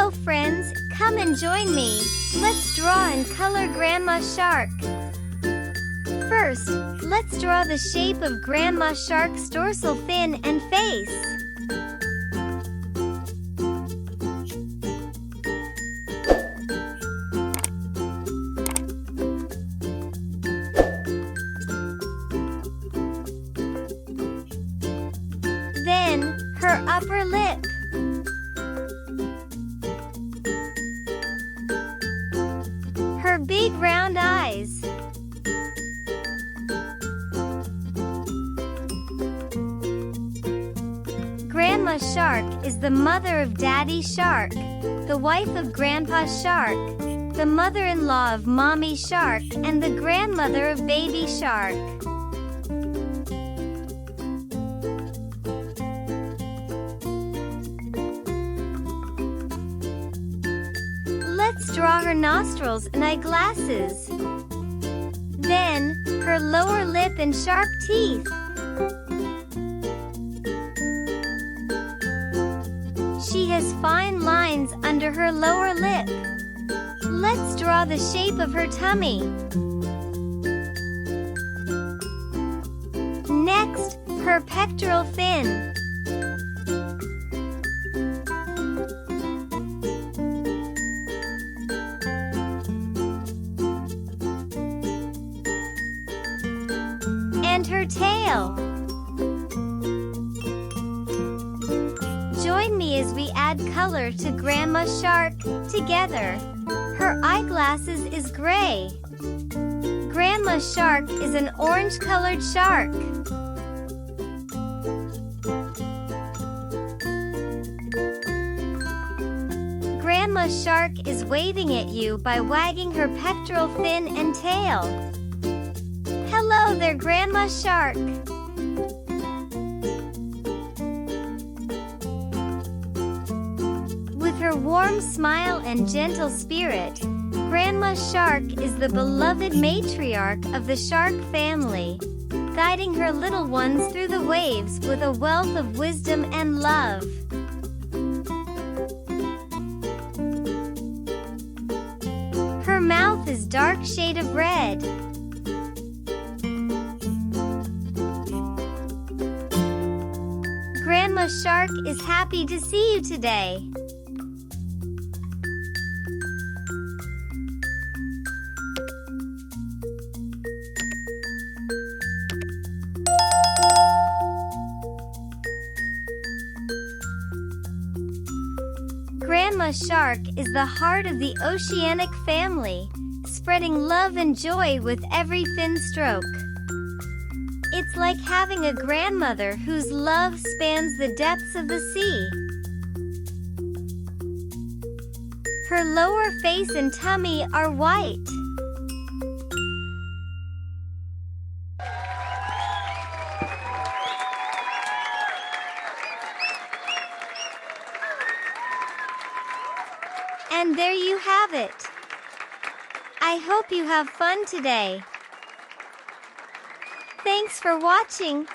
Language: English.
Hello friends, come and join me. Let's draw and color Grandma Shark. First, let's draw the shape of Grandma Shark's dorsal fin and face. Then, her upper lip. Her big round eyes. Grandma Shark is the mother of Daddy Shark, the wife of Grandpa Shark, the mother-in-law of Mommy Shark, and the grandmother of Baby Shark. Let's draw her nostrils and eyeglasses. Then, her lower lip and sharp teeth. She has fine lines under her lower lip. Let's draw the shape of her tummy. Next, her pectoral fin. And her tail. Join me as we add color to Grandma Shark together. Her eyeglasses is gray. Grandma Shark is an orange-colored shark. Grandma Shark is waving at you by wagging her pectoral fin and tail. Hello there, Grandma Shark. With her warm smile and gentle spirit, Grandma Shark is the beloved matriarch of the shark family, guiding her little ones through the waves with a wealth of wisdom and love. Her mouth is dark shade of red. Grandma Shark is happy to see you today. Grandma Shark is the heart of the oceanic family, spreading love and joy with every fin stroke. It's like having a grandmother whose love spans the depths of the sea. Her lower face and tummy are white. And there you have it. I hope you have fun today. Thanks for watching.